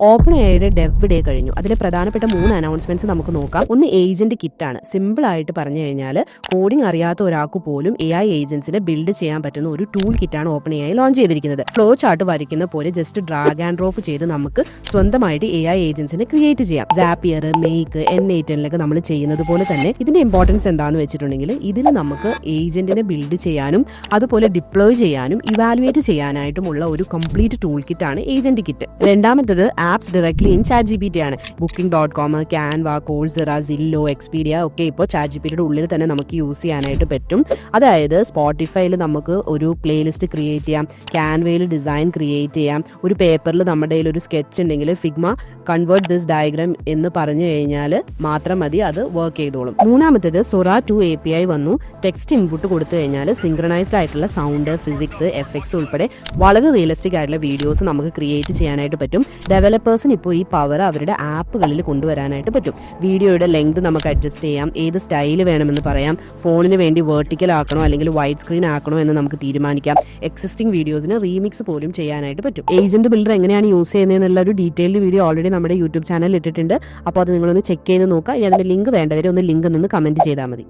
OpenAIയുടെ dev day കഴിഞ്ഞു. അതിലെ പ്രധാനപ്പെട്ട 3 അനൗൺസ്മെന്റ്സ് നമുക്ക് നോക്കാം. ഒന്ന് ഏജന്റ് കിറ്റാണ്. സിമ്പിൾ ആയിട്ട് പറഞ്ഞു കഴിഞ്ഞാൽ കോഡിംഗ് അറിയാത്ത ഒരാൾക്ക് പോലും AI ഏജന്റ്സിനെ ബിൽഡ് ചെയ്യാൻ പറ്റുന്ന ഒരു ടൂൾ കിറ്റാണ് OpenAI ലോഞ്ച് ചെയ്തിരിക്കുന്നത്. ഫ്ലോ ചാർട്ട് വരയ്ക്കുന്ന പോലെ ജസ്റ്റ് ഡ്രാഗ് ആൻഡ് ഡ്രോപ്പ് ചെയ്ത് നമുക്ക് സ്വന്തമായിട്ട് AI ഏജന്റ്സിനെ ക്രിയേറ്റ് ചെയ്യാം. Zapier, Make, N8 നമ്മൾ ചെയ്യുന്നത് പോലെ തന്നെ ഇതിന്റെ ഇമ്പോർട്ടൻസ് എന്താണെന്ന് വെച്ചിട്ടുണ്ടെങ്കിൽ ഇതിൽ നമുക്ക് ഏജന്റിനെ ബിൽഡ് ചെയ്യാനും അതുപോലെ ഡിപ്ലോയ് ചെയ്യാനും ഇവാലുവേറ്റ് ചെയ്യാനായിട്ടുമുള്ള ഒരു കംപ്ലീറ്റ് ടൂൾ കിറ്റാണ് ഏജന്റ് കിറ്റ്. രണ്ടാമത്തത് ആപ്സ് ഡയറക്ട്ലി ഇൻ ChatGPT ആണ്. Booking.com, Canva, Coursera, Zillow, Expedia ഒക്കെ ഇപ്പോൾ ChatGPTയുടെ ഉള്ളിൽ തന്നെ നമുക്ക് യൂസ് ചെയ്യാനായിട്ട് പറ്റും. അതായത് സ്പോട്ടിഫൈയിൽ നമുക്ക് ഒരു പ്ലേലിസ്റ്റ് ക്രിയേറ്റ് ചെയ്യാം, ക്യാൻവയിൽ ഡിസൈൻ ക്രിയേറ്റ് ചെയ്യാം, ഒരു പേപ്പറിൽ നമ്മുടെ കയ്യിൽ ഒരു സ്കെച്ച് ഉണ്ടെങ്കിൽ ഫിഗ്മ കൺവേർട്ട് ദിസ് ഡയഗ്രാം എന്ന് പറഞ്ഞു കഴിഞ്ഞാൽ മാത്രം മതി, അത് വർക്ക് ചെയ്തോളും. മൂന്നാമത്തേത് Sora 2 API വന്നു. ടെക്സ്റ്റ് ഇൻപുട്ട് കൊടുത്തു കഴിഞ്ഞാൽ സിങ്ക്രണൈസ്ഡ് ആയിട്ടുള്ള സൗണ്ട്, ഫിസിക്സ്, എഫക്ട്സ് ഉൾപ്പെടെ വളരെ റിയലിസ്റ്റിക് ആയിട്ടുള്ള വീഡിയോസ് നമുക്ക് ക്രിയേറ്റ് ചെയ്യാനായിട്ട് പറ്റും. ഡെവലപ്പേഴ്സിന് ഇപ്പോൾ ഈ പവർ അവരുടെ ആപ്പുകളിൽ കൊണ്ടുവരാനായിട്ട് പറ്റും. വീഡിയോയുടെ ലെങ്ത് നമുക്ക് അഡ്ജസ്റ്റ് ചെയ്യാം, ഏത് സ്റ്റൈൽ വേണമെന്ന് പറയാം, ഫോണിന് വേണ്ടി വെർട്ടിക്കൽ ആക്കണോ അല്ലെങ്കിൽ വൈഡ് സ്ക്രീൻ ആക്കണോ എന്ന് നമുക്ക് തീരുമാനിക്കാം. എക്സിസ്റ്റിംഗ് വീഡിയോസിന് റീമിക്സ് പോലും ചെയ്യാനായിട്ട് പറ്റും. ഏജന്റ് ബിൽഡർ എങ്ങനെയാണ് യൂസ് ചെയ്യുന്നതെന്നുള്ള ഒരു ഡീറ്റെയിൽഡ് വീഡിയോ ഓൾറെഡി നമ്മുടെ യൂട്യൂബ് ചാനലിൽ ഇട്ടിട്ടുണ്ട്. അപ്പോൾ അത് നിങ്ങളൊന്ന് ചെക്ക് ചെയ്ത് നോക്കുക. അതിന്റെ ലിങ്ക് വേണ്ടവരെ ഒന്ന് ലിങ്ക് നിന്ന് കമന്റ് ചെയ്താൽ മതി.